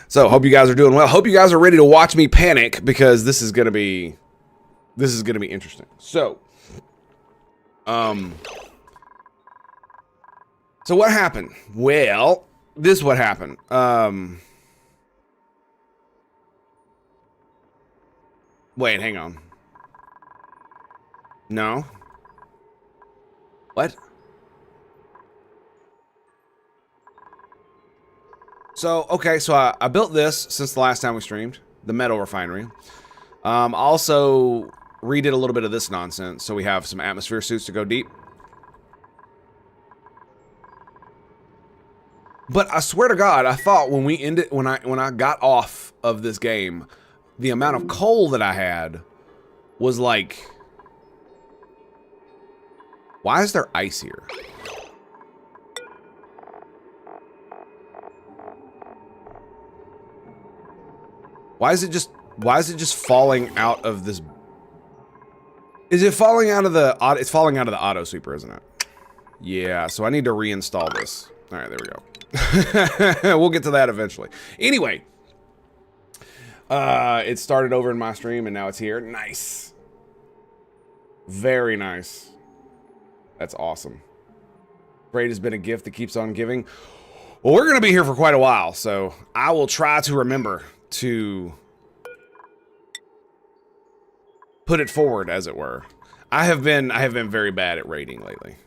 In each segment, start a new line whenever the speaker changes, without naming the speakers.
So hope you guys are doing well. Hope you guys are ready to watch me panic because this is gonna be interesting. Um so what happened? Well, this is what happened. Wait, hang on. No. What? So, okay, so I built this since the last time we streamed, the metal refinery. Also redid a little bit of this nonsense, so we have some atmosphere suits to go deep. But I swear to God, I thought when we ended, when I got off of this game, the amount of coal that I had was like, why is there ice here? Why is it just falling out of this? Is it falling out of the it's falling out of the auto sweeper, isn't it? Yeah, so I need to reinstall this. All right, there we go. We'll get to that eventually. Anyway, it started over in my stream and now it's here. Nice. Very nice. That's awesome. Braid has been a gift that keeps on giving. Well, we're going to be here for quite a while, so I will try to remember to put it forward, as it were. I have been very bad at raiding lately.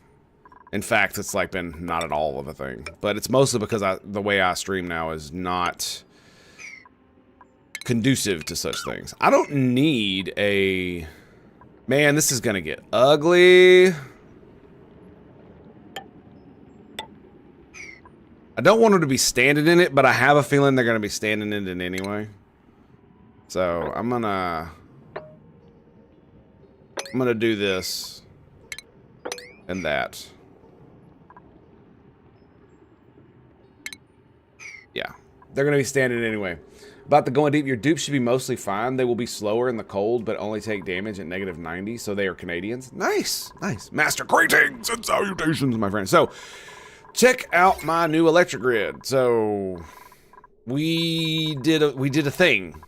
In fact, it's like been not at all of a thing, but it's mostly because the way I stream now is not conducive to such things. I don't need a... Man, this is gonna get ugly. I don't want them to be standing in it, but I have a feeling they're gonna be standing in it anyway. So I'm gonna do this and that. Yeah, they're gonna be standing anyway. About the going deep, your dupes should be mostly fine. They will be slower in the cold, but only take damage at -90, so they are Canadians. Nice, nice. Master greetings and salutations, my friend. So, check out my new electric grid. So, we did a thing.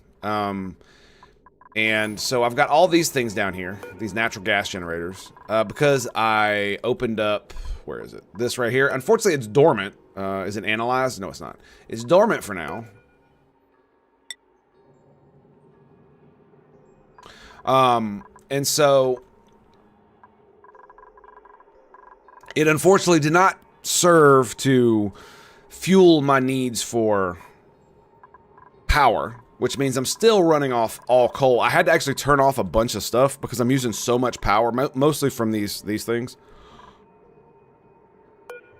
And so I've got all these things down here, these natural gas generators, because I opened up, where is it? This right here. Unfortunately, it's dormant. Is it analyzed? No, it's not. It's dormant for now. And so it unfortunately did not serve to fuel my needs for power, which means I'm still running off all coal. I had to actually turn off a bunch of stuff because I'm using so much power, mostly from these things.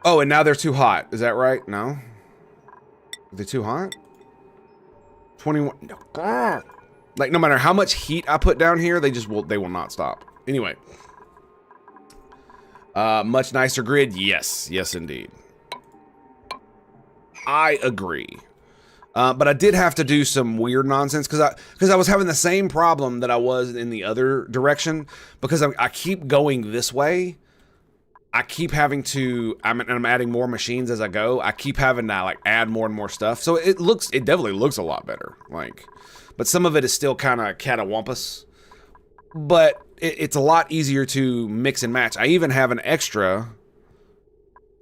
Oh, and now they're too hot. Is that right? No? Are they too hot? 21. No. Like, no matter how much heat I put down here, they will not stop. Anyway. Much nicer grid? Yes. Yes, indeed. I agree. But I did have to do some weird nonsense because I was having the same problem that I was in the other direction because I keep going this way. I keep having to, I'm adding more machines as I go. I keep having to like add more and more stuff. So it definitely looks a lot better. Like, but some of it is still kind of catawampus. But it's a lot easier to mix and match. I even have an extra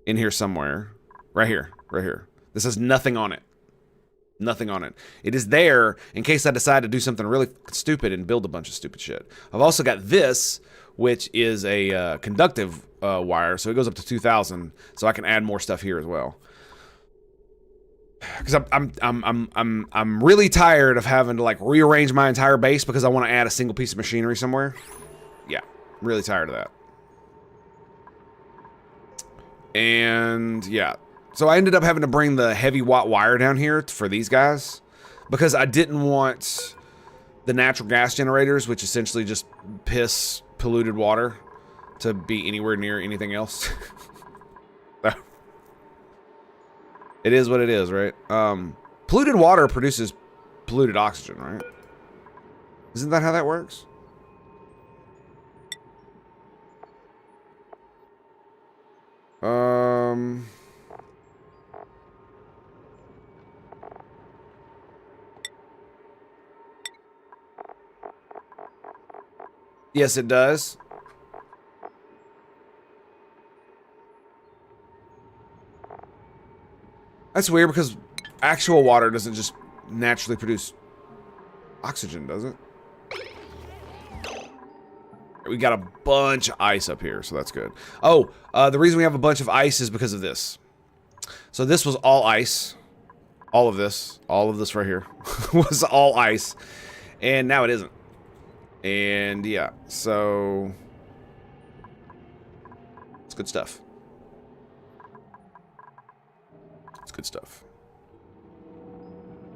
in here somewhere. Right here. Right here. This has nothing on it. Nothing on it. It is there in case I decide to do something really stupid and build a bunch of stupid shit. I've also got this, which is a conductive wire, so it goes up to 2,000, so I can add more stuff here as well. Because I'm really tired of having to like rearrange my entire base because I want to add a single piece of machinery somewhere. Yeah, I'm really tired of that. And yeah. So I ended up having to bring the heavy watt wire down here for these guys because I didn't want the natural gas generators, which essentially just piss polluted water, to be anywhere near anything else. It is what it is, right? Polluted water produces polluted oxygen, right? Isn't that how that works? Yes, it does. That's weird because actual water doesn't just naturally produce oxygen, does it? We got a bunch of ice up here, so that's good. Oh, the reason we have a bunch of ice is because of this. So this was all ice. All of this right here was all ice. And now it isn't. And yeah, so it's good stuff. It's good stuff.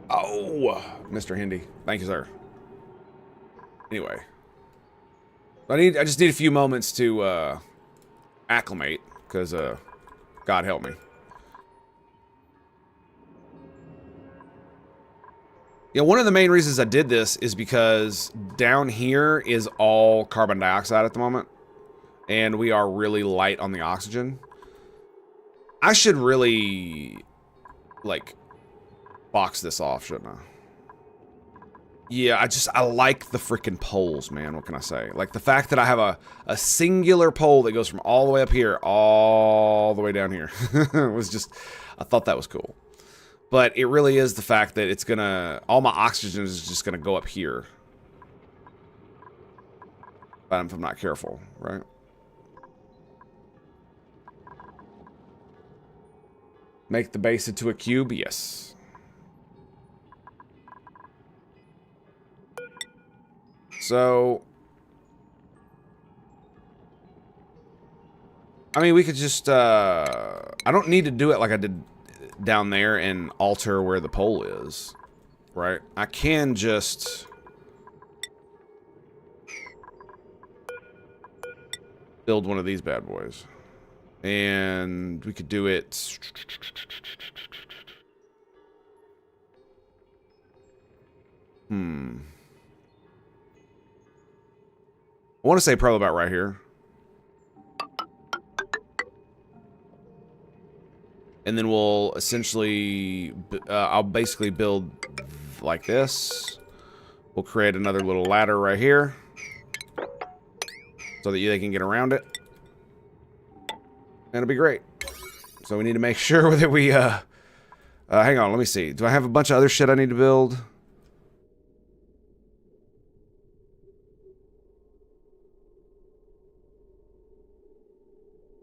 Oh, Mr. Hindy. Thank you, sir. Anyway. I just need a few moments to acclimate, because God help me. Yeah, one of the main reasons I did this is because down here is all carbon dioxide at the moment, and we are really light on the oxygen. I should really, like, box this off, shouldn't I? Yeah, I like the freaking poles, man. What can I say? Like, the fact that I have a singular pole that goes from all the way up here, all the way down here. was just, I thought that was cool. But it really is the fact that it's gonna, all my oxygen is just gonna go up here. But if I'm not careful, right? Make the base into a cube? Yes. So, I mean, we could just, I don't need to do it like I did down there and alter where the pole is, right? I can just build one of these bad boys. And we could do it. I want to say probably about right here. And then we'll essentially, I'll basically build like this. We'll create another little ladder right here, so that they can get around it. And it'll be great. So we need to make sure that we, hang on, let me see. Do I have a bunch of other shit I need to build? Let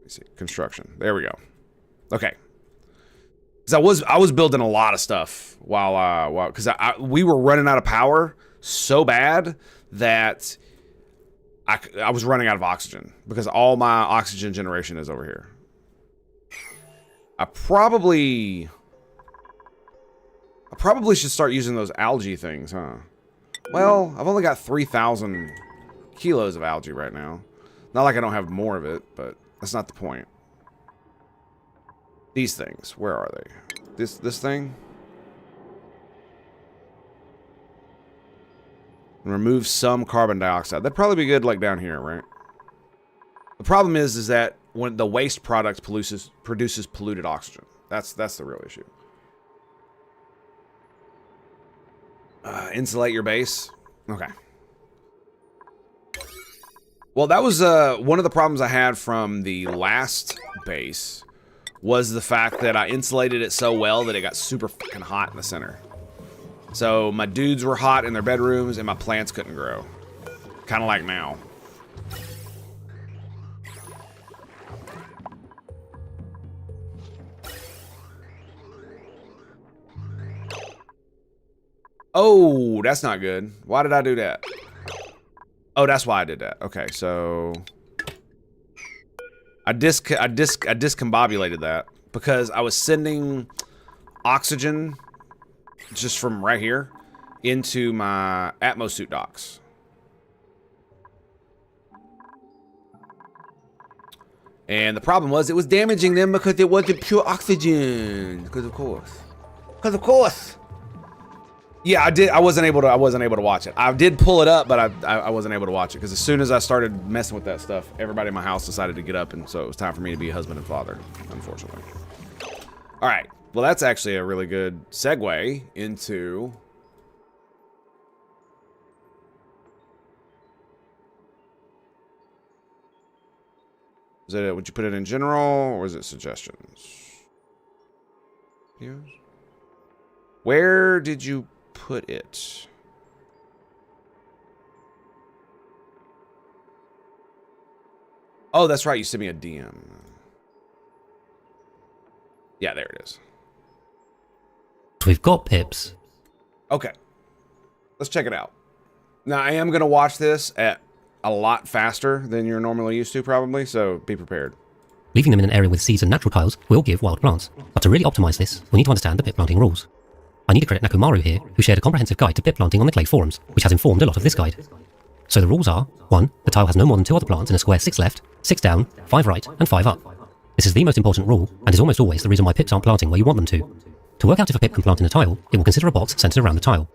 me see, construction. There we go. Okay. Because I was building a lot of stuff while because we were running out of power so bad that I was running out of oxygen because all my oxygen generation is over here. I probably should start using those algae things, huh? Well, I've only got 3,000 kilos of algae right now. Not like I don't have more of it, but that's not the point. These things, where are they? This thing? And remove some carbon dioxide. That'd probably be good, like down here, right? The problem is that when the waste product produces polluted oxygen. That's the real issue. Insulate your base. Okay. Well, that was one of the problems I had from the last base. Was the fact that I insulated it so well that it got super fucking hot in the center. So my dudes were hot in their bedrooms and my plants couldn't grow. Kind of like now. Oh, that's not good. Why did I do that? Oh, that's why I did that. Okay, so I discombobulated that because I was sending oxygen just from right here into my atmosuit docks. And the problem was it was damaging them because it wasn't pure oxygen. Because of course. Because of course. Yeah, I wasn't able to watch it. I did pull it up, but I wasn't able to watch it because as soon as I started messing with that stuff, everybody in my house decided to get up, and so it was time for me to be a husband and father, unfortunately. All right. Well, that's actually a really good segue into Is it? Would you put it in general, or is it suggestions? Yes. Where did you put it? Oh, that's right. You sent me a DM. Yeah, there it is.
We've got pips.
Okay. Let's check it out. Now, I am going to watch this at a lot faster than you're normally used to, probably, so be prepared.
Leaving them in an area with seeds and natural tiles will give wild plants. But to really optimize this, we need to understand the pip planting rules. I need to credit Nakomaru here, who shared a comprehensive guide to pip planting on the Clay forums, which has informed a lot of this guide. So the rules are: 1. The tile has no more than 2 other plants in a square 6 left, 6 down, 5 right, and 5 up. This is the most important rule, and is almost always the reason why pips aren't planting where you want them to. To work out if a pip can plant in a tile, it will consider a box centered around the tile.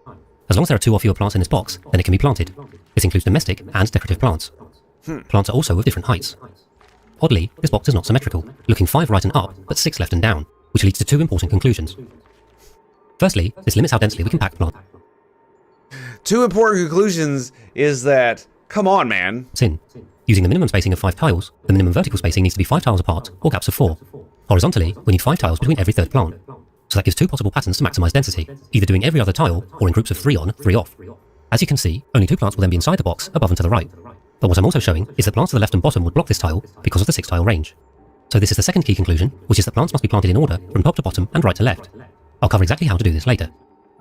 As long as there are 2 or fewer plants in this box, then it can be planted. This includes domestic and decorative plants. Plants are also of different heights. Oddly, this box is not symmetrical, looking 5 right and up, but 6 left and down, which leads to 2 important conclusions. Firstly, this limits how densely we can pack plant.
2 important conclusions is that, come on, man.
Sin. Using the minimum spacing of 5 tiles, the minimum vertical spacing needs to be 5 tiles apart, or gaps of 4. Horizontally, we need 5 tiles between every 3rd plant. So that gives 2 possible patterns to maximize density, either doing every other tile, or in groups of 3 on, 3 off. As you can see, only 2 plants will then be inside the box, above and to the right. But what I'm also showing is that plants to the left and bottom would block this tile because of the 6 tile range. So this is the second key conclusion, which is that plants must be planted in order from top to bottom and right to left. I'll cover exactly how to do this later.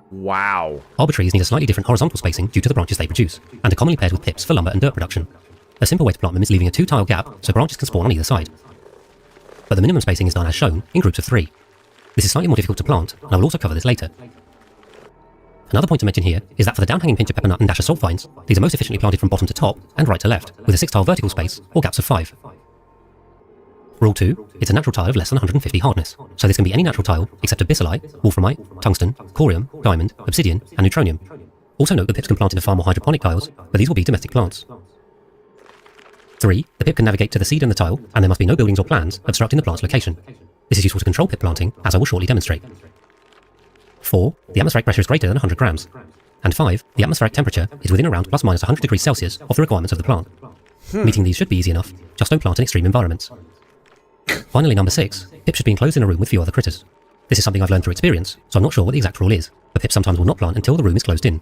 Wow.
Arbor trees need a slightly different horizontal spacing due to the branches they produce, and are commonly paired with pips for lumber and dirt production. A simple way to plant them is leaving a 2-tile gap so branches can spawn on either side. But the minimum spacing is done as shown, in groups of 3. This is slightly more difficult to plant, and I will also cover this later. Another point to mention here is that for the down-hanging pinch of pepper nut and dash of salt vines, these are most efficiently planted from bottom to top and right to left, with a 6-tile vertical space, or gaps of 5. Rule 2, it's a natural tile of less than 150 hardness, so this can be any natural tile except abyssali, wolframite, tungsten, corium, diamond, obsidian, and neutronium. Also note that pips can plant into far more hydroponic tiles, but these will be domestic plants. 3, the pip can navigate to the seed in the tile, and there must be no buildings or plans obstructing the plant's location. This is useful to control pip planting, as I will shortly demonstrate. 4, the atmospheric pressure is greater than 100 grams. And 5, the atmospheric temperature is within around plus minus 100 degrees Celsius of the requirements of the plant. Meeting these should be easy enough, just don't plant in extreme environments. Finally, number 6, pips should be enclosed in a room with few other critters. This is something I've learned through experience, so I'm not sure what the exact rule is, but pips sometimes will not plant until the room is closed in.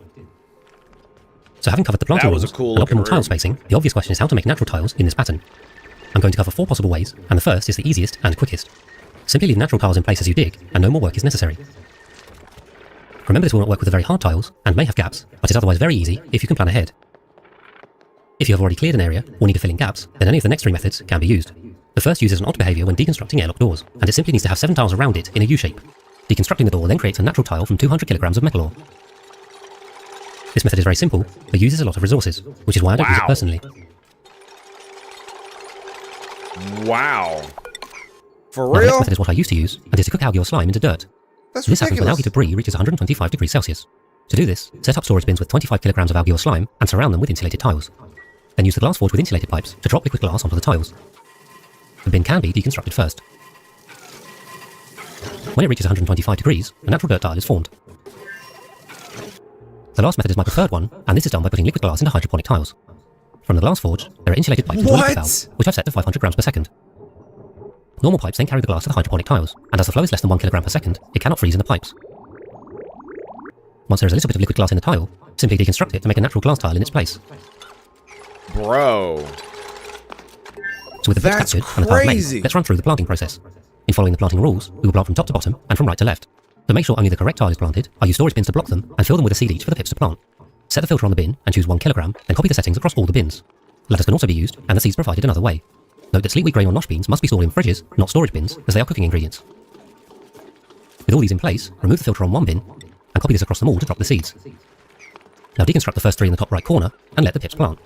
So having covered the planting rules and optimal tile spacing, the obvious question is how to make natural tiles in this pattern. I'm going to cover 4 possible ways, and the first is the easiest and quickest. Simply leave natural tiles in place as you dig, and no more work is necessary. Remember, this will not work with the very hard tiles, and may have gaps, but is otherwise very easy if you can plan ahead. If you have already cleared an area, or need to fill in gaps, then any of the next 3 methods can be used. The first uses an odd behavior when deconstructing airlock doors, and it simply needs to have 7 tiles around it in a U-shape. Deconstructing the door then creates a natural tile from 200 kilograms of metal ore. This method is very simple, but uses a lot of resources, which is why I don't use it personally.
Wow. For
Now,
real?
the next method is what I used to use, and is to cook algae or slime into dirt.
This
happens when algae debris reaches 125 degrees Celsius. To do this, set up storage bins with 25 kilograms of algae or slime, and surround them with insulated tiles. Then use the glass forge with insulated pipes to drop liquid glass onto the tiles. The bin can be deconstructed first. When it reaches 125 degrees, a natural dirt tile is formed. The last method is my preferred one, and this is done by putting liquid glass into hydroponic tiles. From the glass forge, there are insulated pipes with a liquid valve, which I've set to 500 grams per second. Normal pipes then carry the glass to the hydroponic tiles, and as the flow is less than 1 kilogram per second, it cannot freeze in the pipes. Once there is a little bit of liquid glass in the tile, simply deconstruct it to make a natural glass tile in its place.
Bro.
So with the pips captured and the tiles made, let's run through the planting process. In following the planting rules, we will plant from top to bottom and from right to left. To make sure only the correct tile is planted, I use storage bins to block them and fill them with a seed each for the pips to plant. Set the filter on the bin and choose 1 kilogram, then copy the settings across all the bins. Ladders can also be used, and the seeds provided another way. Note that sleet wheat grain or nosh beans must be stored in fridges, not storage bins, as they are cooking ingredients. With all these in place, remove the filter on one bin, and copy this across them all to drop the seeds. Now deconstruct the first 3 in the top right corner, and let the pips plant.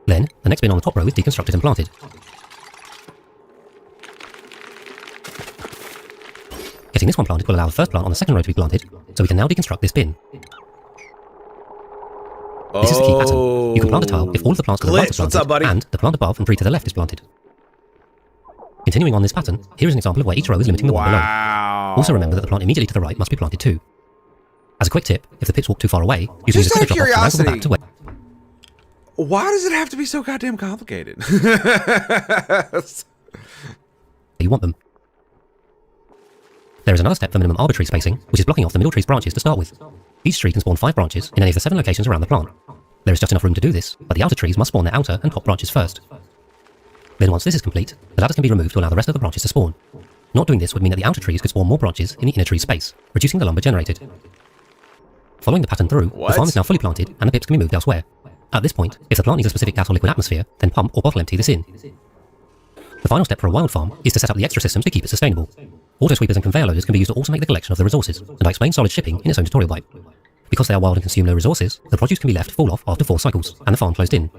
Then, the next bin on the top row is deconstructed and planted. Getting this one planted will allow the first plant on the second row to be planted, so we can now deconstruct this bin. This is the key pattern. You can plant a tile if all of the plants to the right are planted, and the plant above and 3 to the left is planted. Continuing on this pattern, here is an example of where each row is limiting the one below. Also remember that the plant immediately to the right must be planted too. As a quick tip, if the pips walk too far away, you can use a quicker drop off to wrangle them back to where.
Why does it have to be so goddamn complicated?
You want them. There is another step for minimum arbitrary spacing, which is blocking off the middle tree's branches to start with. Each tree can spawn 5 branches in any of the 7 locations around the plant. There is just enough room to do this, but the outer trees must spawn their outer and top branches first. Then once this is complete, the ladders can be removed to allow the rest of the branches to spawn. Not doing this would mean that the outer trees could spawn more branches in the inner tree space, reducing the lumber generated. Following the pattern through, the farm is now fully planted and the pips can be moved elsewhere. At this point, if the plant needs a specific gas or liquid atmosphere, then pump or bottle empty this in. The final step for a wild farm is to set up the extra systems to keep it sustainable. Auto sweepers and conveyor loaders can be used to automate the collection of the resources, and I explain solid shipping in its own tutorial bite. Because they are wild and consume no resources, the produce can be left to fall off after 4 cycles, and the farm closed in.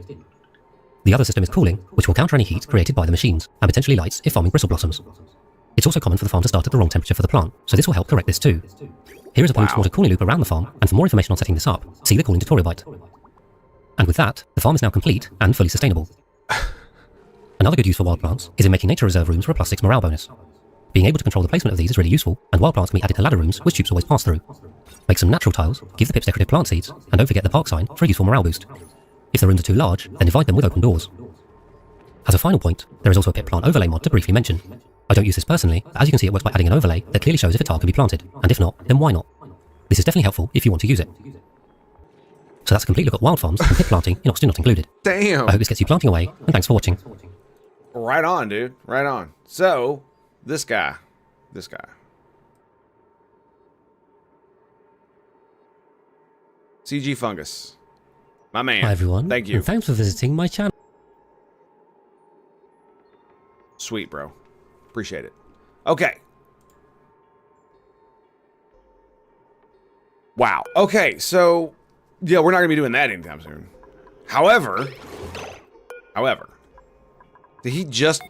The other system is cooling, which will counter any heat created by the machines, and potentially lights if farming bristle blossoms. It's also common for the farm to start at the wrong temperature for the plant, so this will help correct this too. Here is a post water cooling loop around the farm, and for more information on setting this up, see the cooling tutorial bite. And with that, the farm is now complete and fully sustainable. Another good use for wild plants is in making nature reserve rooms for a +6 morale bonus. Being able to control the placement of these is really useful, and wild plants can be added to ladder rooms which tubes always pass through. Make some natural tiles, give the pips decorative plant seeds, and don't forget the park sign for a useful morale boost. If the rooms are too large, then divide them with open doors. As a final point, there is also a pip plant overlay mod to briefly mention. I don't use this personally, but as you can see it works by adding an overlay that clearly shows if a tile can be planted, and if not, then why not? This is definitely helpful if you want to use it. So that's a complete look at wild farms and pip planting in Austin not included.
Damn.
I hope this gets you planting away, and thanks for watching.
Right on, dude. Right on. So, this guy. CG Fungus. My man.
Hi everyone.
Thank you.
And thanks for visiting my channel.
Sweet, bro. Appreciate it. Okay. Wow. Okay, so yeah, we're not gonna be doing that anytime soon. However, did he just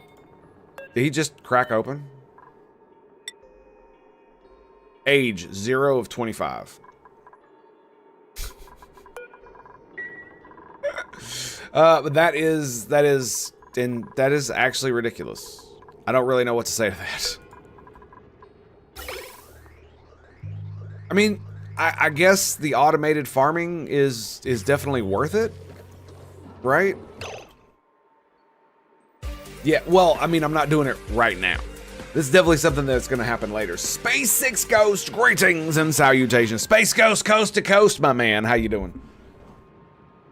crack open? Age 0 of 25. But that is actually ridiculous. I don't really know what to say to that. I mean, I guess the automated farming is definitely worth it, right? Yeah, well, I mean, I'm not doing it right now. This is definitely something that's going to happen later. Space 6 Ghost, greetings and salutations. Space Ghost, coast to coast, my man. How you doing?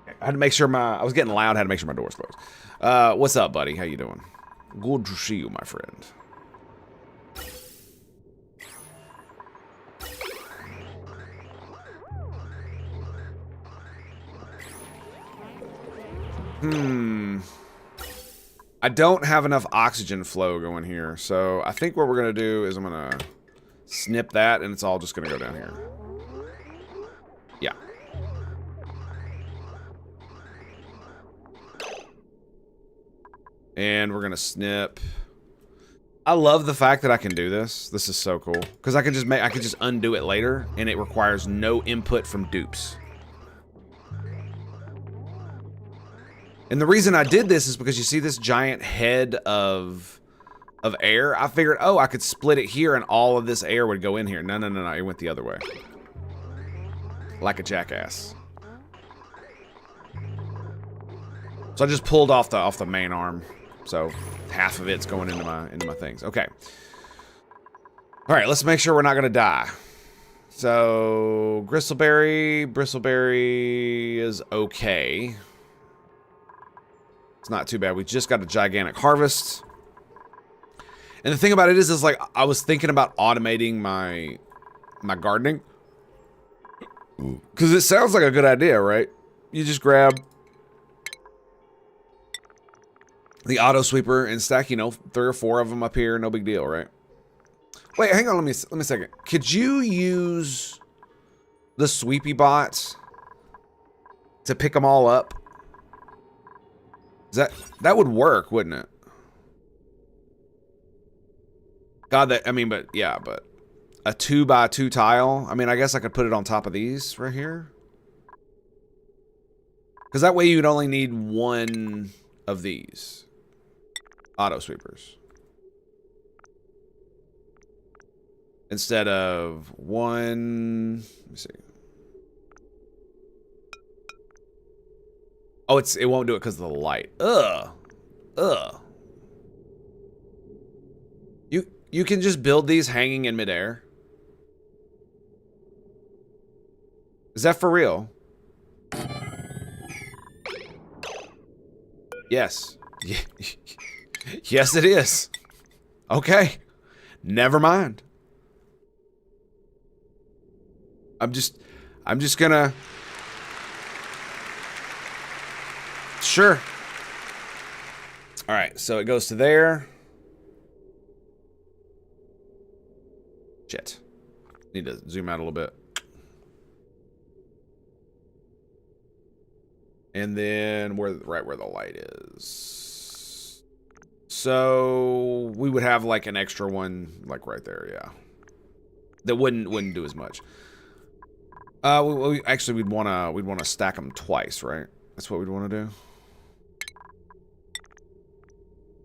I had to make sure I was getting loud, I had to make sure my door was closed. What's up, buddy? How you doing? Good to see you, my friend. I don't have enough oxygen flow going here, so I think what we're gonna do is I'm gonna snip that, and it's all just gonna go down here. Yeah. And we're gonna snip. I love the fact that I can do this. This is so cool because I can just undo it later, and it requires no input from dupes. And the reason I did this is because you see this giant head of air. I figured, oh, I could split it here, and all of this air would go in here. No, it went the other way, like a jackass. So I just pulled off the main arm. So half of it's going into my things. Okay. All right, let's make sure we're not gonna die. So bristleberry is okay. It's not too bad. We just got a gigantic harvest. And the thing about it is like I was thinking about automating my gardening. Because it sounds like a good idea, right? You just grab the auto sweeper and stack, you know, 3 or 4 of them up here, no big deal, right? Wait, hang on, let me a second. Could you use the sweepy bot to pick them all up? That would work, wouldn't it? God, but yeah, but a 2x2 tile. I mean, I guess I could put it on top of these right here. Because that way you'd only need 1 of these auto sweepers instead of 1. Let me see. Oh, it won't do it because of the light. Ugh. Ugh. You can just build these hanging in midair. Is that for real? Yes. Yes, it is. Okay. Never mind. I'm just gonna... Sure. Alright, so it goes to there. Shit. Need to zoom out a little bit. And then right where the light is. So we would have like an extra one like right there, yeah. That wouldn't do as much. Actually we'd wanna stack them twice, right? That's what we'd want to do.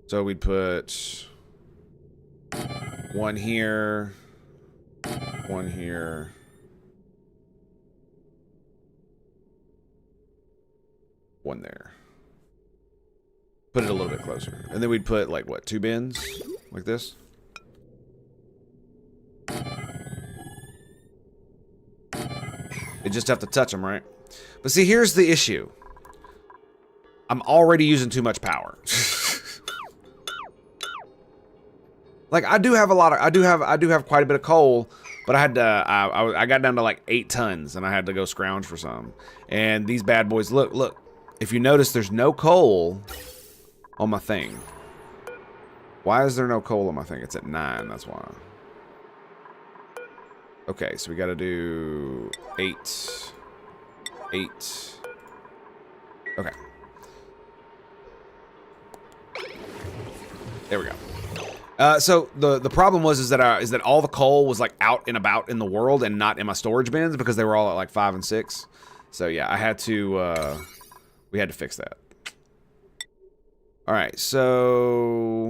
So we'd put one here, one here. One there. Put it a little bit closer. And then we'd put, like, what, 2 bins? Like this? You just have to touch them, right? But see, here's the issue. I'm already using too much power. Like, I do have quite a bit of coal, but I had to, I got down to like 8 tons, and I had to go scrounge for some. And these bad boys, look. If you notice, there's no coal on my thing. Why is there no coal on my thing? It's at 9, that's why. Okay, so we gotta do 8. 8. Okay. There we go. So the problem was that all the coal was like out and about in the world and not in my storage bins because they were all at like 5 and 6. So yeah, I had to we had to fix that. All right, so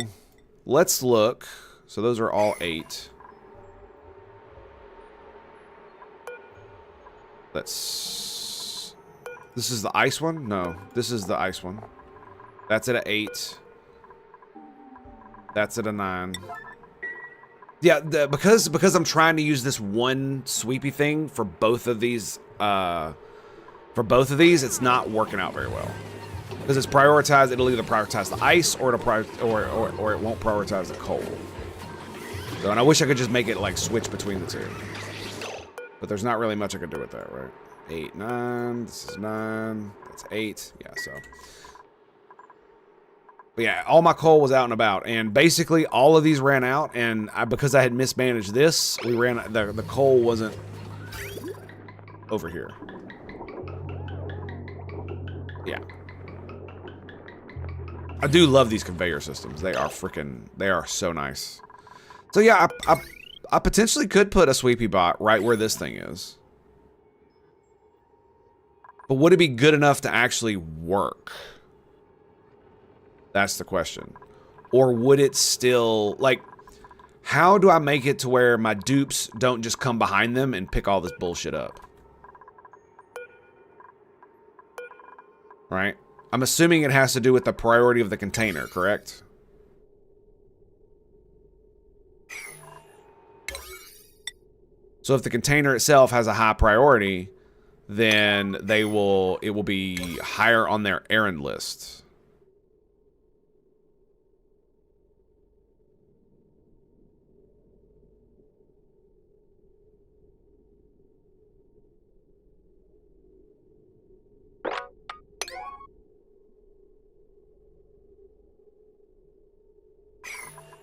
let's look. So those are all 8. This is the ice one? No, this is the ice one. That's at an 8. That's at a 9. Yeah, because I'm trying to use this one sweepy thing for both of these it's not working out very well. Because it's prioritized, it'll either prioritize the ice or or it won't prioritize the coal. So, and I wish I could just make it like switch between the two. But there's not really much I could do with that, right? 8, 9, this is 9, that's 8, yeah, so. But yeah, all my coal was out and about, and basically all of these ran out, and because I had mismanaged this, the coal wasn't over here. Yeah. I do love these conveyor systems. They are so nice. So yeah, I potentially could put a sweepy bot right where this thing is. But would it be good enough to actually work? That's the question. Or would it still, like, how do I make it to where my dupes don't just come behind them and pick all this bullshit up? Right? I'm assuming it has to do with the priority of the container, correct? So if the container itself has a high priority, then it will be higher on their errand list.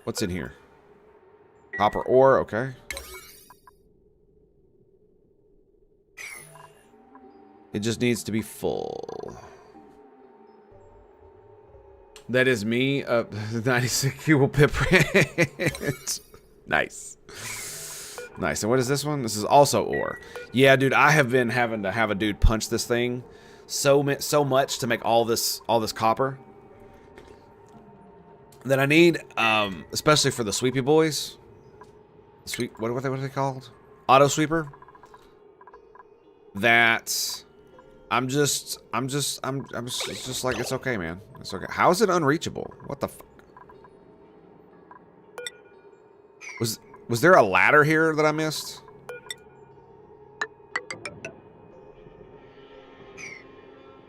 What's in here? Copper ore, okay. It just needs to be full. That is me. 96 cubal pip print. Nice. Nice. And what is this one? This is also ore. Yeah, dude, I have been having to have a dude punch this thing so much to make all this copper that I need, especially for the sweepy boys. What are they called? Auto sweeper. That it's just like, it's okay, man. It's okay. How is it unreachable? What the fuck? Was there a ladder here that I missed?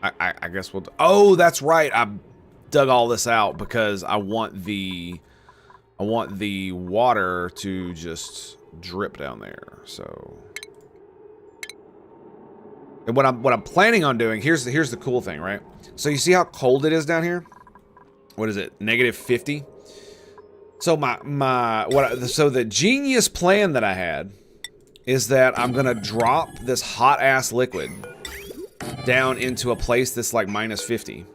I guess we'll... Oh, that's right. I dug all this out because I want the water to just drip down there. So, and what I'm planning on doing, here's the cool thing, right? So you see how cold it is down here? What is it? -50. So so the genius plan that I had is that I'm gonna drop this hot ass liquid down into a place that's like -50.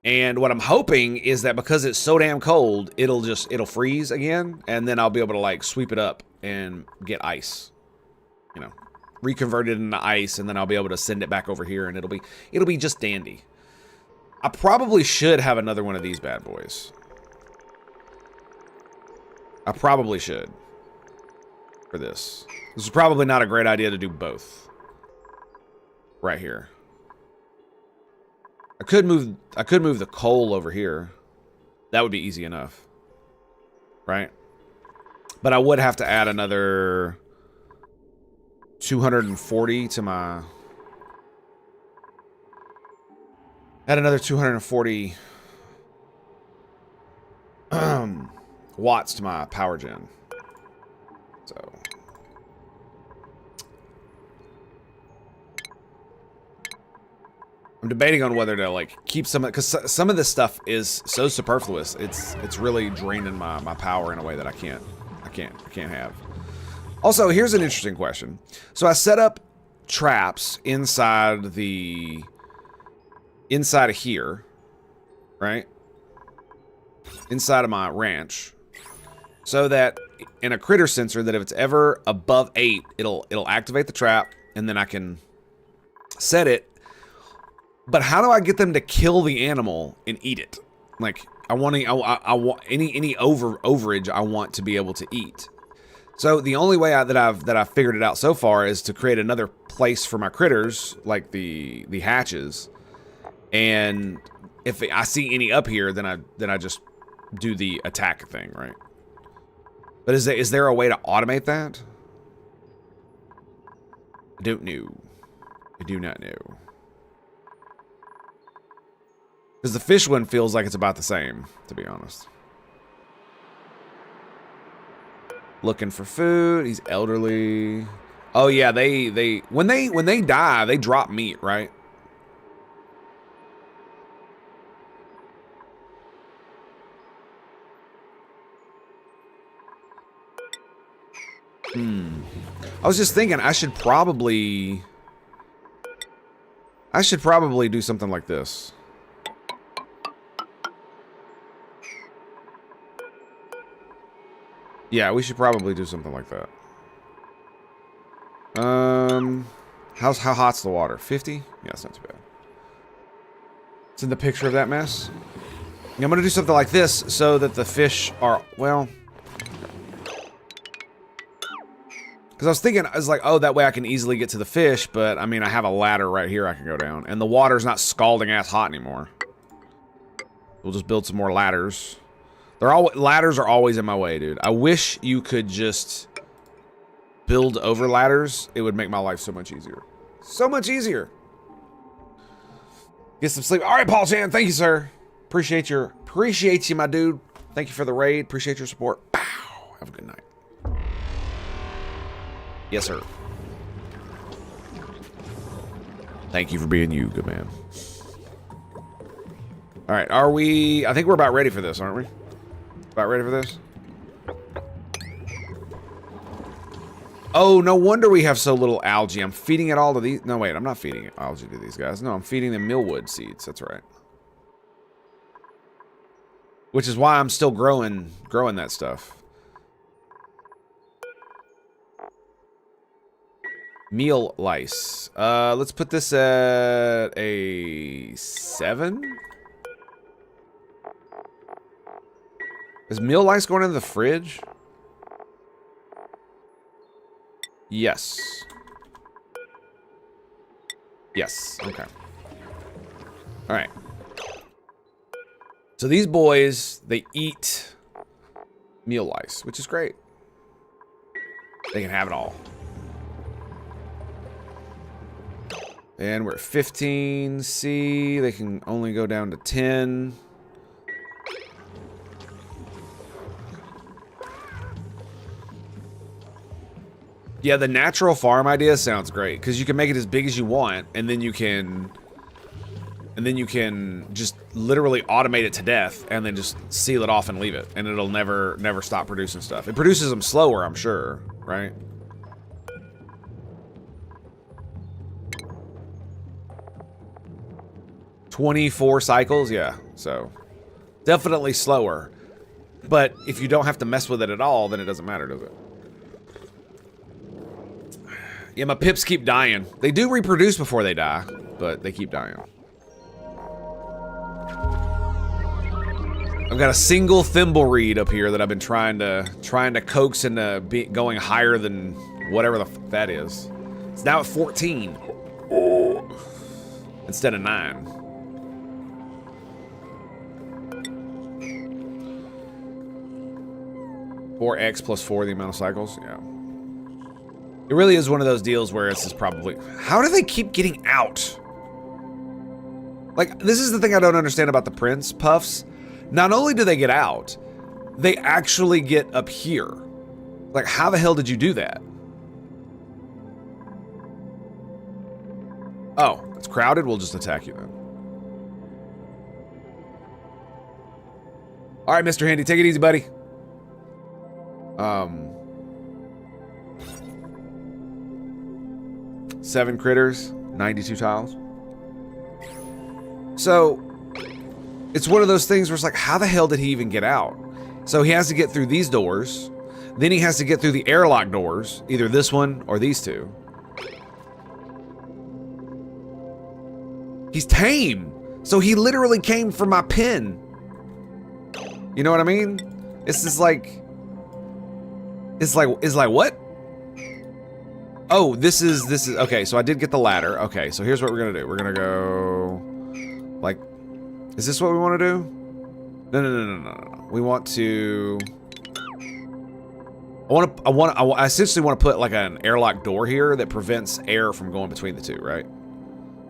And what I'm hoping is that because it's so damn cold, it'll freeze again, and then I'll be able to like sweep it up and get ice. You know, reconvert it into ice, and then I'll be able to send it back over here, and it'll be just dandy. I probably should have another one of these bad boys. I probably should for this. This is probably not a great idea to do both. Right here. I could move the coal over here. That would be easy enough. Right? But I would have to add another 240 to my... Add another 240 watts to my power gen. So... I'm debating on whether to like keep some, because some of this stuff is so superfluous. It's really draining my power in a way that I can't have. Also, here's an interesting question. So I set up traps inside of here, right? Inside of my ranch, so that in a critter sensor, that if it's ever above 8, it'll activate the trap, and then I can set it. But how do I get them to kill the animal and eat it? Like, I want any overage I want to be able to eat. So the only way that I've figured it out so far is to create another place for my critters, like the hatches. And if I see any up here, then I just do the attack thing, right? But is there a way to automate that? I don't know. I do not know. Because the fish one feels like it's about the same, to be honest. Looking for food. He's elderly. Oh yeah, when they die, they drop meat, right? I was just thinking I should probably do something like this. Yeah, we should probably do something like that. How hot's the water? 50? Yeah, that's not too bad. It's in the picture of that mess. Yeah, I'm gonna do something like this so that the fish are, well... Because I was thinking, I was like, oh, that way I can easily get to the fish, but, I mean, I have a ladder right here I can go down. And the water's not scalding ass hot anymore. We'll just build some more ladders. Ladders are always in my way, dude. I wish you could just build over ladders. It would make my life so much easier. So much easier. Get some sleep. All right, Paul Chan. Thank you, sir. Appreciate you, my dude. Thank you for the raid. Appreciate your support. Pow. Have a good night. Yes, sir. Thank you for being you, good man. All right, are we... I think we're about ready for this, aren't we? About ready for this? Oh, no wonder we have so little algae. I'm feeding it all to these... No, wait, I'm not feeding algae to these guys. No, I'm feeding them millwood seeds. That's right. Which is why I'm still growing that stuff. Meal lice. Let's put this at a 7. Is meal lice going into the fridge? Yes. Yes. Okay. All right. So these boys, they eat meal lice, which is great. They can have it all. And we're at 15. C. They can only go down to 10. Yeah, the natural farm idea sounds great because you can make it as big as you want, and then you can just literally automate it to death, and then just seal it off and leave it, and it'll never stop producing stuff. It produces them slower, I'm sure, right? "24 cycles, yeah. So definitely slower, but if you don't have to mess with it at all, then it doesn't matter, does it? Yeah, my pips keep dying. They do reproduce before they die, but they keep dying. I've got a single thimble reed up here that I've been trying to coax into going higher than whatever the fuck that is. It's now at 14 instead of 9. Four X plus 4 the amount of cycles. Yeah. It really is one of those deals where it's just probably... How do they keep getting out? Like, this is the thing I don't understand about the Prince puffs. Not only do they get out, they actually get up here. Like, how the hell did you do that? Oh, it's crowded? We'll just attack you then. Alright, Mr. Handy, take it easy, buddy. 7 critters, 92 tiles. So, it's one of those things where it's like, how the hell did he even get out? So he has to get through these doors. Then he has to get through the airlock doors. Either this one or these two. He's tame. So he literally came from my pen. You know what I mean? It's just like... It's like what? Oh, this is okay, so I did get the ladder. Okay, so here's what we're gonna do. We're gonna go like, is this what we want to do? No. We want to I essentially want to put like an airlock door here that prevents air from going between the two, right?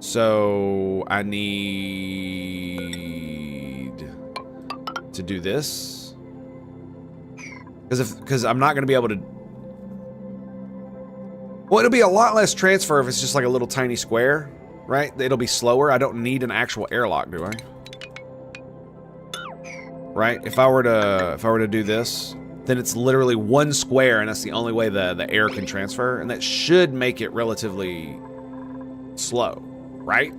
So I need to do this. Because I'm not going to be able to... Well, it'll be a lot less transfer if it's just like a little tiny square, right? It'll be slower. I don't need an actual airlock, do I? Right? If I were to do this, then it's literally one square, and that's the only way the air can transfer, and that should make it relatively slow, right?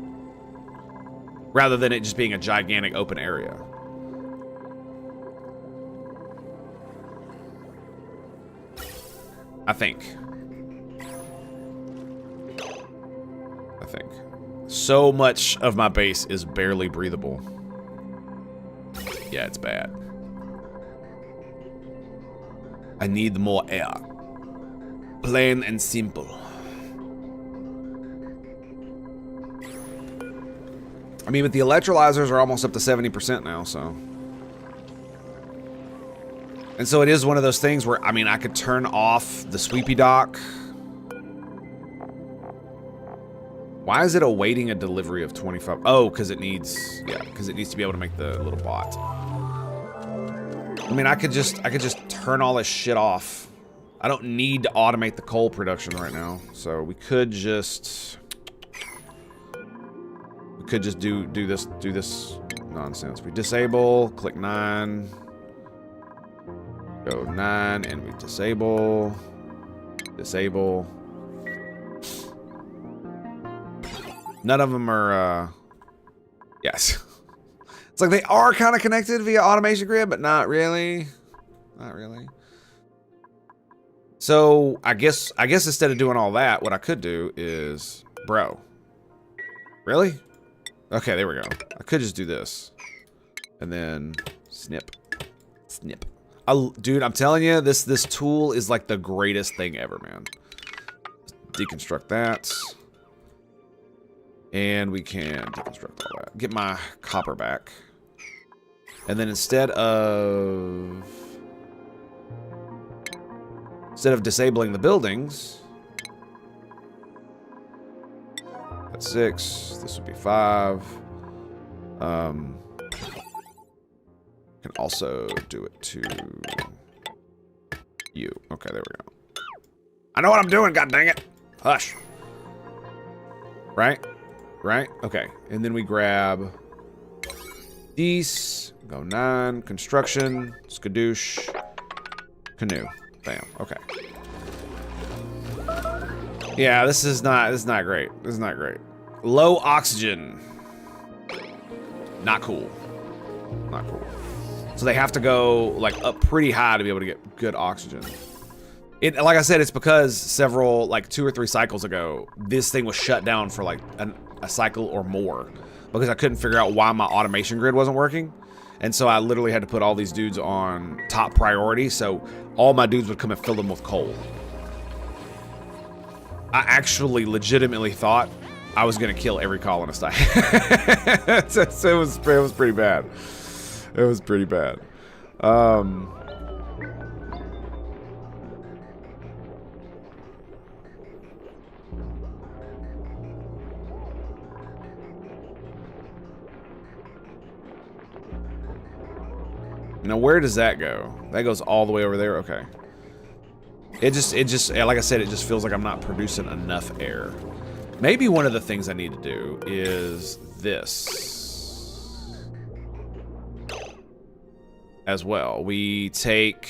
Rather than it just being a gigantic open area. I think. So much of my base is barely breathable. Yeah, it's bad. I need more air. Plain and simple. I mean, but the electrolyzers are almost up to 70% now, so... And so it is one of those things where, I mean, I could turn off the sweepy dock. Why is it awaiting a delivery of 25? Oh, because it needs, yeah, because it needs to be able to make the little bot. I mean, I could just turn all this shit off. I don't need to automate the coal production right now, so we could just do this nonsense. We disable, click 9. Go 9, and we disable. None of them are, yes. It's like they are kind of connected via automation grid, but not really. Not really. So, I guess instead of doing all that, what I could do is, bro. Really? Okay, there we go. I could just do this. And then, snip. Snip. Dude, I'm telling you, this tool is like the greatest thing ever, man. Deconstruct that. And we can deconstruct all that. Get my copper back. And then instead of disabling the buildings, that's 6. This would be 5. Can also do it to you. Okay, there we go. I know what I'm doing, god dang it. Hush. Right? Right? Okay. And then we grab these. Go 9. Construction. Skadoosh. Canoe. Bam. Okay. Yeah, this is not great. This is not great. Low oxygen. Not cool. Not cool. So they have to go like up pretty high to be able to get good oxygen. Like I said, it's because several, like 2 or 3 cycles ago, this thing was shut down for like a cycle or more because I couldn't figure out why my automation grid wasn't working. And so I literally had to put all these dudes on top priority, so all my dudes would come and fill them with coal. I actually legitimately thought I was gonna kill every colonist I had. So it was pretty bad. It was pretty bad. Now where does that go? That goes all the way over there. Okay. It just like I said, it just feels like I'm not producing enough air. Maybe one of the things I need to do is this as well. We take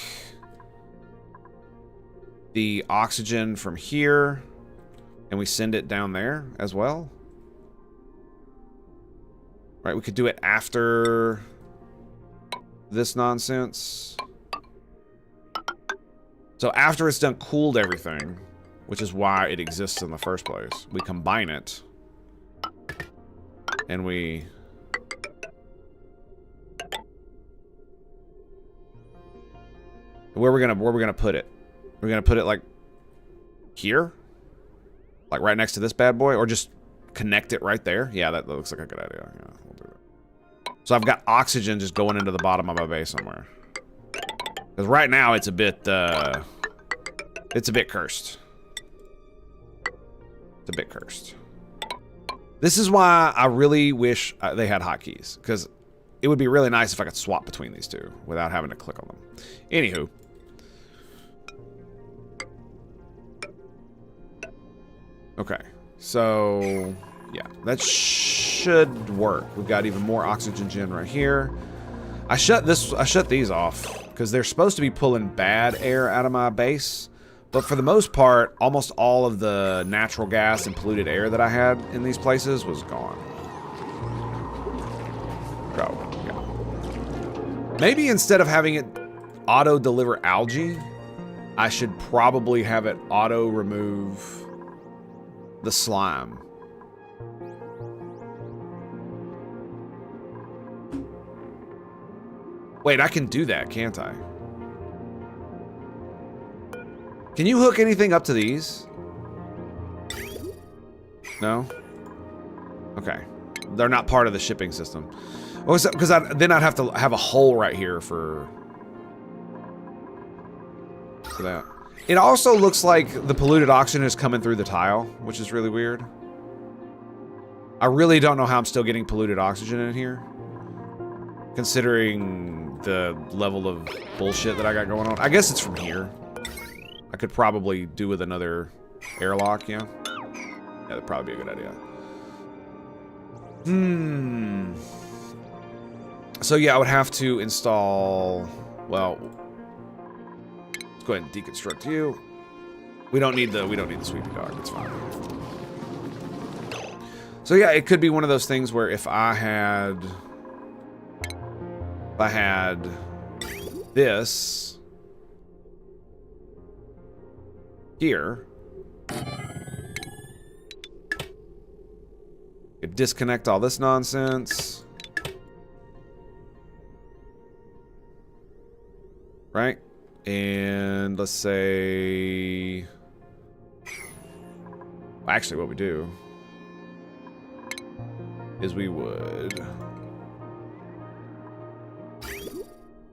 the oxygen from here and we send it down there as well. Right, we could do it after this nonsense. So after it's done cooled everything, which is why it exists in the first place, we combine it and we where we're gonna put it? We're gonna put it like here? Like right next to this bad boy? Or just connect it right there? Yeah, that looks like a good idea. Yeah, we'll do that. So I've got oxygen just going into the bottom of my base somewhere. Because right now it's a bit cursed. It's a bit cursed. This is why I really wish they had hotkeys, because it would be really nice if I could swap between these two without having to click on them. Anywho. Okay, so yeah, that should work. We've got even more oxygen gen right here. I shut these off because they're supposed to be pulling bad air out of my base, but for the most part, almost all of the natural gas and polluted air that I had in these places was gone. Go. Yeah. Maybe instead of having it auto deliver algae, I should probably have it auto remove the slime. Wait, I can do that, can't I? Can you hook anything up to these? No? Okay. They're not part of the shipping system. Well, because then I'd have to have a hole right here for that. It also looks like the polluted oxygen is coming through the tile, which is really weird. I really don't know how I'm still getting polluted oxygen in here, considering the level of bullshit that I got going on. I guess it's from here. I could probably do with another airlock, yeah. Yeah, that'd probably be a good idea. So yeah, I would have to install, well, let's go ahead and deconstruct you. We don't need the sweepy dog, it's fine. So yeah, it could be one of those things where if I had this here, it disconnect all this nonsense, right? And let's say, well, actually what we do, is we would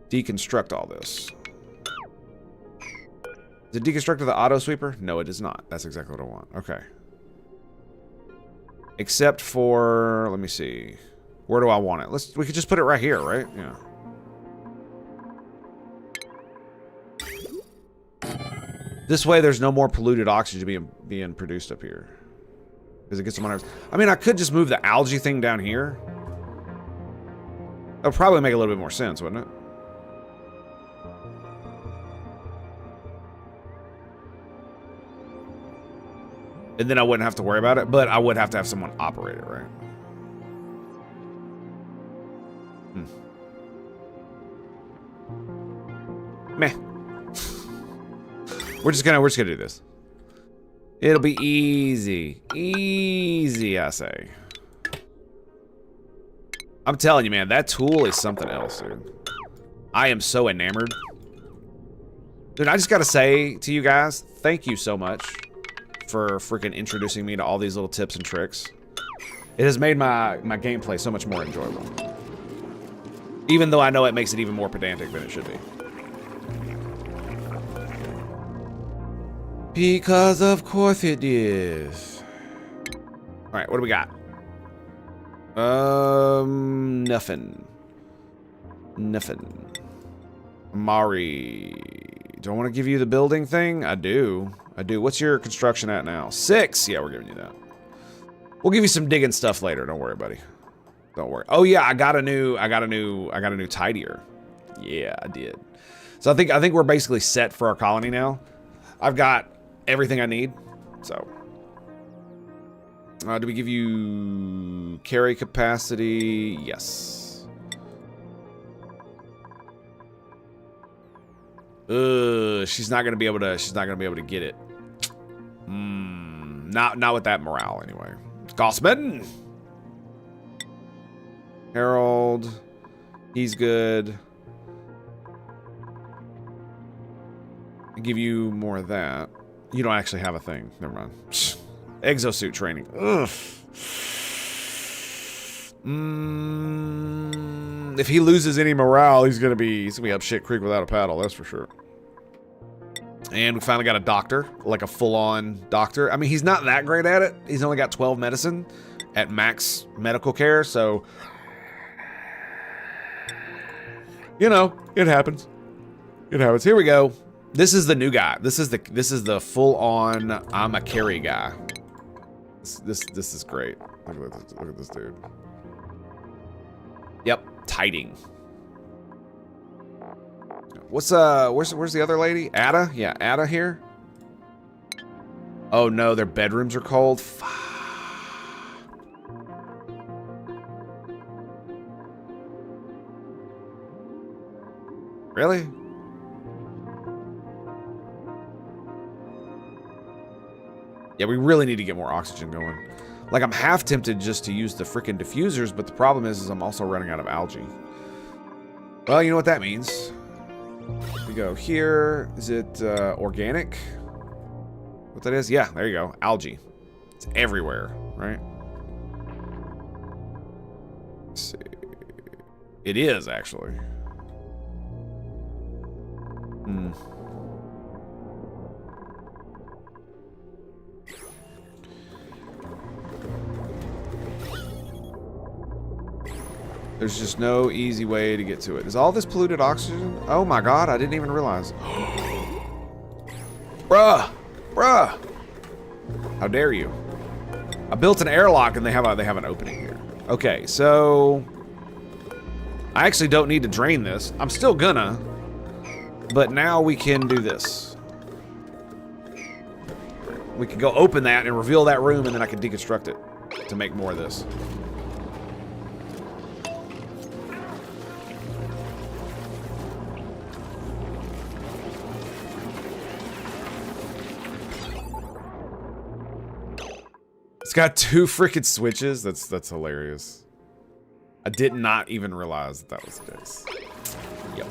deconstruct all this. Is it deconstruct the auto sweeper? No, it is not. That's exactly what I want. Okay. Except for, let me see. Where do I want it? We could just put it right here, right? Yeah. This way, there's no more polluted oxygen being produced up here. Because it gets some. I mean, I could just move the algae thing down here. That would probably make a little bit more sense, wouldn't it? And then I wouldn't have to worry about it, but I would have to have someone operate it, right? Meh. We're just gonna do this. It'll be easy. Easy, I say. I'm telling you, man, that tool is something else, dude. I am so enamored. Dude, I just gotta say to you guys, thank you so much for freaking introducing me to all these little tips and tricks. It has made my gameplay so much more enjoyable. Even though I know it makes it even more pedantic than it should be. Because of course it is. Alright, what do we got? Nothing. Nothing. Mari. Do I want to give you the building thing? I do. I do. What's your construction at now? 6. Yeah, we're giving you that. We'll give you some digging stuff later. Don't worry, buddy. Don't worry. Oh yeah, I got a new tidier. Yeah, I did. So I think we're basically set for our colony now. I've got everything I need. So, do we give you carry capacity? Yes. She's not gonna be able to get it. Not with that morale anyway. Gossman. Harold. He's good. I'll give you more of that. You don't actually have a thing. Never mind. Exosuit training. Ugh. If he loses any morale, he's gonna be up shit creek without a paddle. That's for sure. And we finally got a doctor, like a full-on doctor. I mean, he's not that great at it. He's only got 12 medicine at max medical care, so you know, it happens. It happens. Here we go. This is the new guy. This is the full-on I'm a carry guy. This is great. Look at this dude. Yep, tiding. Where's the other lady? Ada? Yeah, Ada here. Oh no, their bedrooms are cold. Really? Yeah, we really need to get more oxygen going. Like, I'm half tempted just to use the freaking diffusers, but the problem is I'm also running out of algae. Well, you know what that means. We go here. Is it organic? What that is? Yeah, there you go. Algae. It's everywhere, right? Let's see. It is, actually. There's just no easy way to get to it. Is all this polluted oxygen? Oh my god, I didn't even realize. Bruh! Bruh! How dare you? I built an airlock and they have an opening here. Okay, so I actually don't need to drain this. I'm still gonna, but now we can do this. We can go open that and reveal that room, and then I can deconstruct it to make more of this. It's got 2 freaking switches. That's hilarious. I did not even realize that was the case. Yep.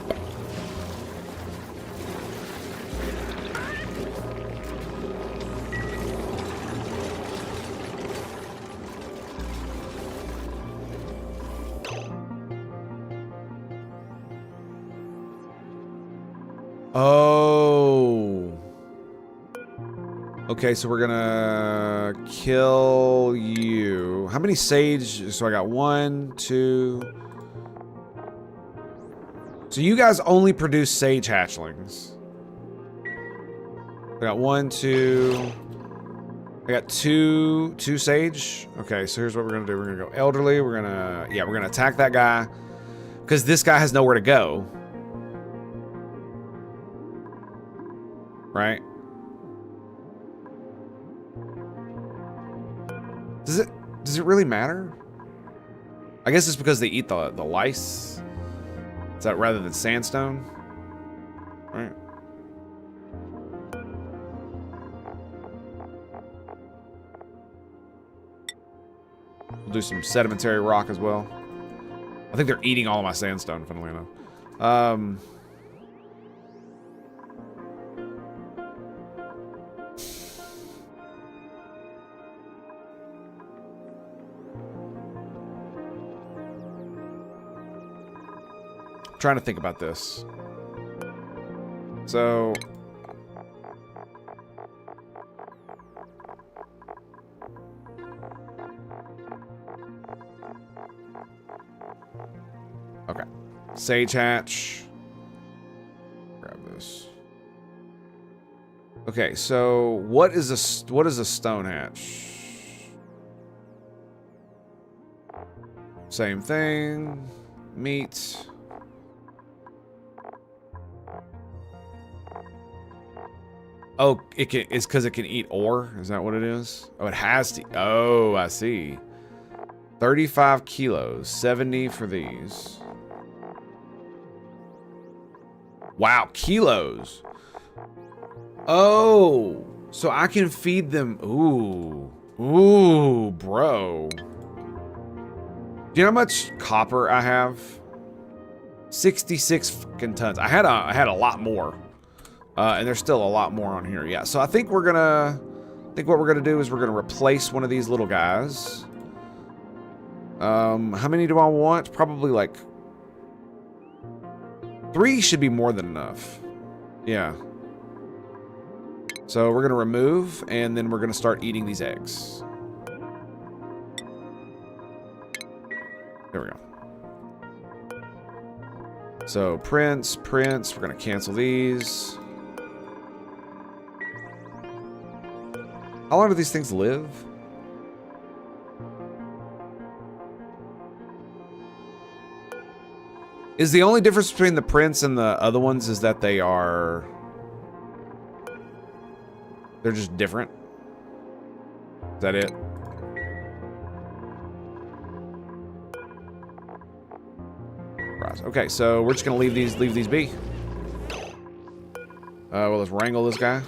Oh. Okay, so we're gonna kill you. How many sage? So I got 1, 2. So you guys only produce sage hatchlings. I got 1, 2. I got two sage. Okay, so here's what we're gonna do. We're gonna go elderly. We're gonna attack that guy because this guy has nowhere to go. Right? Does it really matter? I guess it's because they eat the lice. Is that rather than sandstone? Right. We'll do some sedimentary rock as well. I think they're eating all of my sandstone, funnily enough. Trying to think about this. So okay. Sage hatch. Grab this. Okay, so what is a stone hatch? Same thing. Meat. Oh, it's because it can eat ore? Is that what it is? Oh, it has to. Oh, I see. 35 kilos. 70 for these. Wow, kilos. Oh, so I can feed them. Ooh. Ooh, bro. Do you know how much copper I have? 66 fucking tons. I had a lot more. And there's still a lot more on here. Yeah, so I think what we're gonna do is we're gonna replace one of these little guys. How many do I want? Probably like 3 should be more than enough. Yeah. So we're gonna remove, and then we're gonna start eating these eggs. There we go. So Prince, we're gonna cancel these. How long do these things live? Is the only difference between the Prince and the other ones is that they're just different? Is that it? Right. Okay, so we're just gonna leave these be. Well, let's wrangle this guy.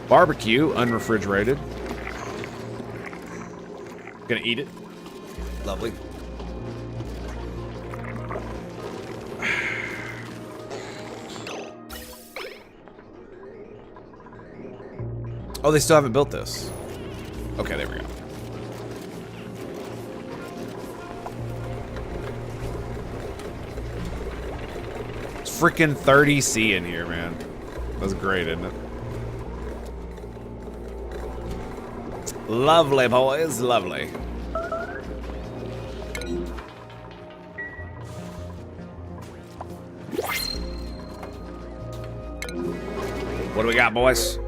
Barbecue, unrefrigerated. Gonna eat it. Lovely. Oh, they still haven't built this. Okay, there we go. It's freaking 30C in here, man. That's great, isn't it? Lovely, boys, lovely. What do we got, boys?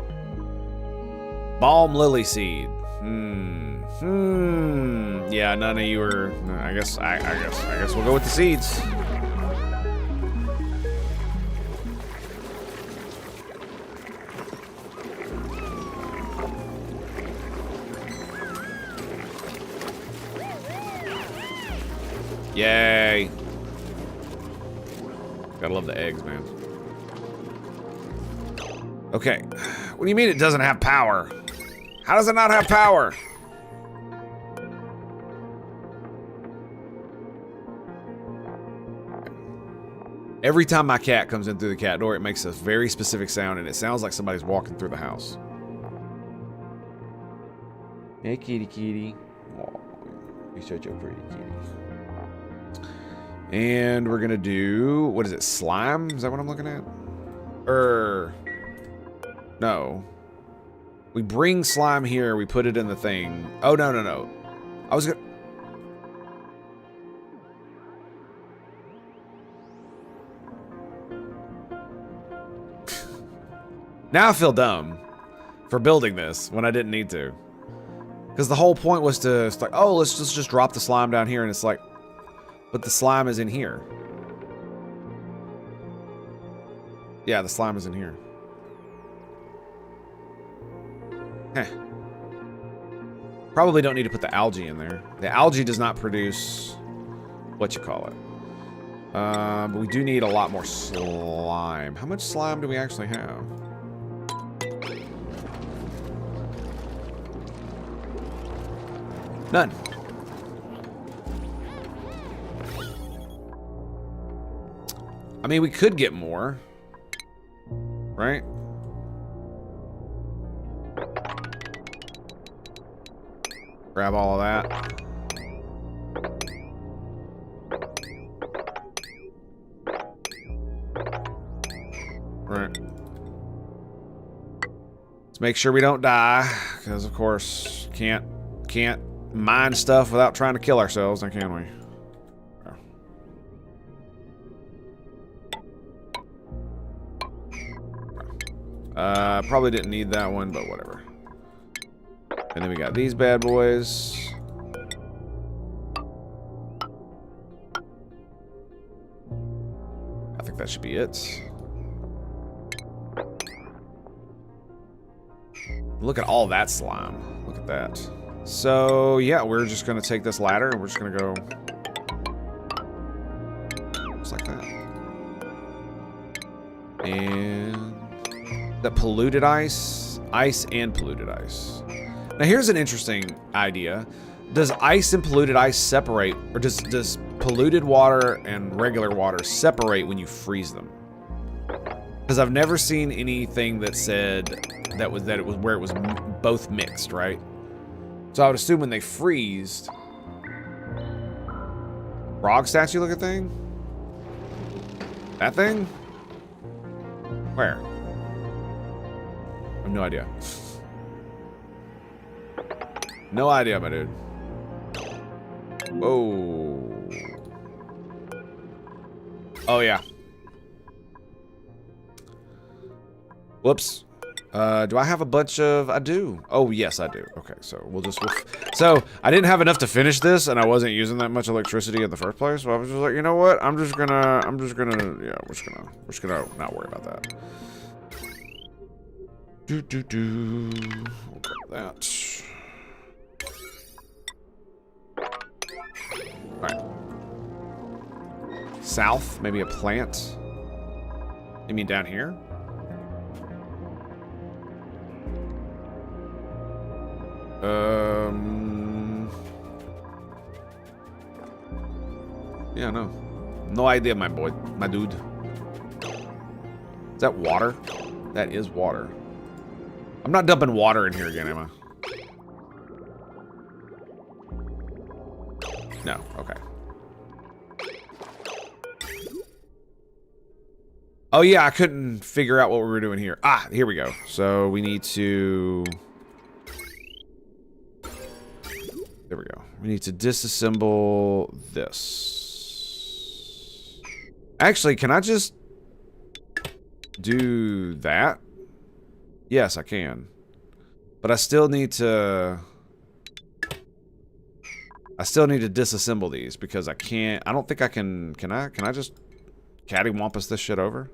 Balm lily seed. Yeah, none of you are. I guess we'll go with the seeds. Yay. Gotta love the eggs, man. Okay. What do you mean it doesn't have power? How does it not have power? Every time my cat comes in through the cat door, it makes a very specific sound, and it sounds like somebody's walking through the house. Hey, kitty, kitty. Aw. You're such a pretty kitty. And we're gonna do, what is it, slime? Is that what I'm looking at? No. We bring slime here, we put it in the thing. Oh, no, no, no. I was gonna... Now I feel dumb for building this when I didn't need to. Because the whole point was to, it's like, oh, let's just drop the slime down here, and it's like, but the slime is in here. Yeah, the slime is in here. Heh. Probably don't need to put the algae in there. The algae does not produce what you call it. But we do need a lot more slime. How much slime do we actually have? None. I mean, we could get more, right? Grab all of that. Right. Let's make sure we don't die, because of course, can't mine stuff without trying to kill ourselves, then can we? Probably didn't need that one, but whatever. And then we got these bad boys. I think that should be it. Look at all that slime. Look at that. So, yeah, we're just going to take this ladder and we're just going to go just like that. And that polluted ice, ice and polluted ice. Now, here's an interesting idea. Does ice and polluted ice separate, or does polluted water and regular water separate when you freeze them? Because I've never seen anything that said that it was where it was both mixed, right? So I would assume when they freeze, frog statue looking thing? That thing? Where? I have no idea. No idea, my dude. Whoa. Oh, yeah. Whoops. Do I have a bunch of... I do. Oh, yes, I do. Okay, so we'll just... So, I didn't have enough to finish this, and I wasn't using that much electricity in the first place, so I was just like, you know what? I'm just gonna... Yeah, we're just gonna not worry about that. We'll grab that. Alright. South, maybe a plant. You mean down here? Yeah, no. No idea, my boy. My dude. Is that water? That is water. I'm not dumping water in here again, am I? No, okay. Oh yeah, I couldn't figure out what we were doing here. Ah, here we go. So we need to... There we go. We need to disassemble this. Actually, can I just do that? Yes, I can. But I still need to... disassemble these because I can't... I don't think I can... Can I just cattywampus this shit over?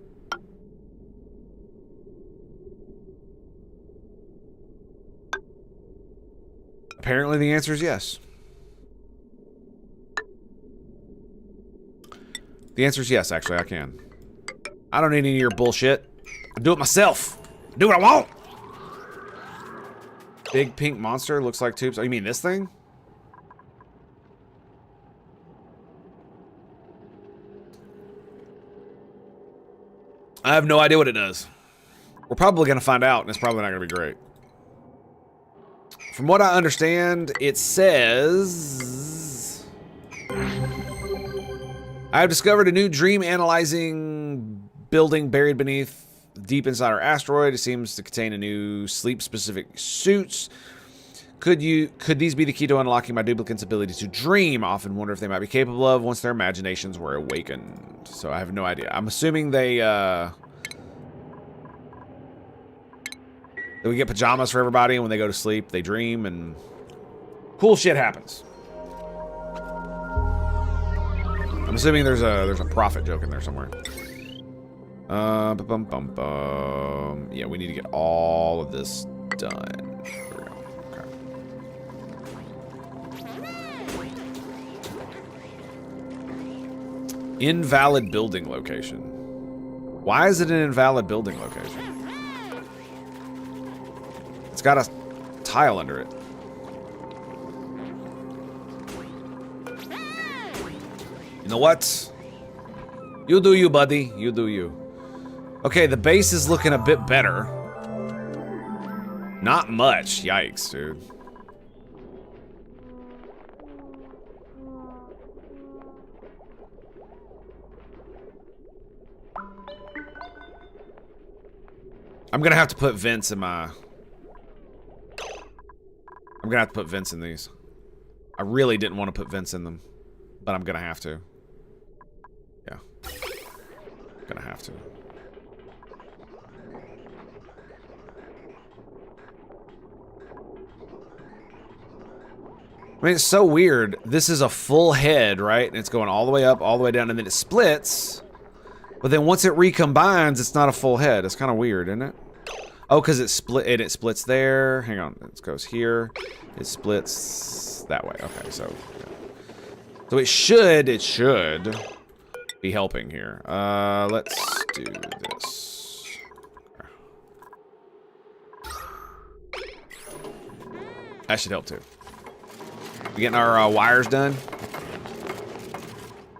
Apparently the answer is yes. The answer is yes, actually, I can. I don't need any of your bullshit. I do it myself. I do what I want. Big pink monster looks like tubes. Oh, you mean this thing? I have no idea what it does. We're probably going to find out, and it's probably not going to be great. From what I understand, it says... I have discovered a new dream analyzing building buried beneath deep inside our asteroid. It seems to contain a new sleep-specific suits. Could these be the key to unlocking my duplicant's ability to dream? I often wonder if they might be capable of once their imaginations were awakened. So I have no idea. I'm assuming they we get pajamas for everybody, and when they go to sleep, they dream, and cool shit happens. I'm assuming there's a profit joke in there somewhere. Yeah, we need to get all of this done. Here we go. Okay. Invalid building location. Why is it an invalid building location? It's got a tile under it. You know what? You do you, buddy. You do you. Okay, the base is looking a bit better. Not much. Yikes, dude. I'm gonna have to put vents in my... I'm gonna have to put vents in these. I really didn't want to put vents in them, but I'm gonna have to. Yeah. Gonna have to. I mean, it's so weird. This is a full head, right? And it's going all the way up, all the way down, and then it splits. But then once it recombines, it's not a full head. It's kind of weird, isn't it? Oh, because it splits there. Hang on, it goes here. It splits that way. Okay, so yeah. So it should be helping here. Let's do this. That should help too. We getting our wires done?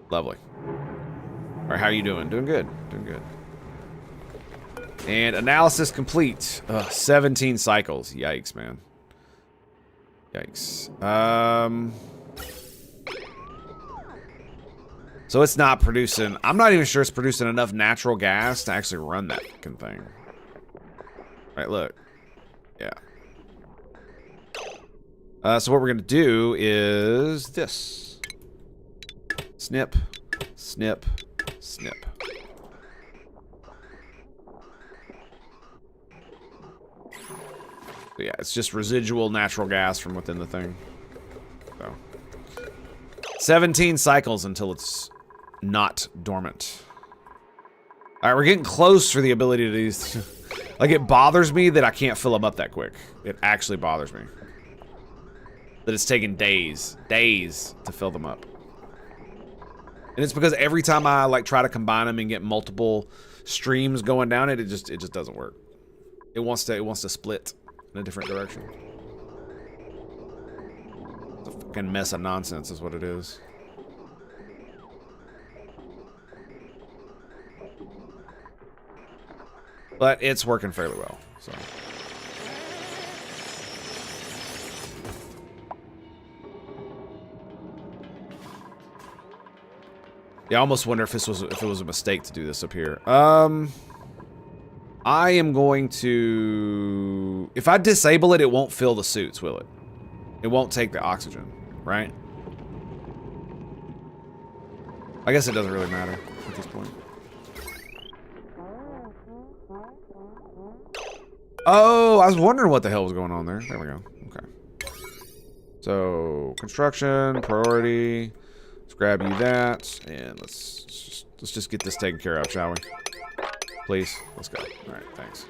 Lovely. All right, how are you doing? Doing good. Doing good. And analysis complete. 17 cycles. Yikes, man. Yikes. So it's not producing... I'm not even sure it's producing enough natural gas to actually run that fucking thing. Right, look. Yeah. So what we're going to do is this. Snip. Snip. Snip. So yeah, it's just residual natural gas from within the thing. So 17 cycles until it's not dormant. Alright, we're getting close for the ability to use... Like, it bothers me that I can't fill them up that quick. It actually bothers me. That it's taking days to fill them up. And it's because every time I, like, try to combine them and get multiple streams going down it, it just doesn't work. It wants to split in a different direction. It's a fucking mess of nonsense is what it is. But it's working fairly well, so. Yeah, I almost wonder if it was a mistake to do this up here. I am going to... If I disable it, it won't fill the suits, will it? It won't take the oxygen, right? I guess it doesn't really matter at this point. Oh, I was wondering what the hell was going on there. There we go. Okay. So, construction, priority. Let's grab you that, and let's just get this taken care of, shall we? Please, let's go. All right, thanks.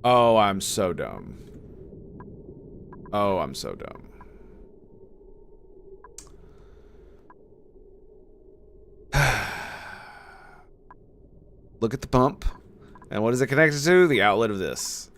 Oh, I'm so dumb. Oh, I'm so dumb. Look at the pump. And what is it connected to? The outlet of this.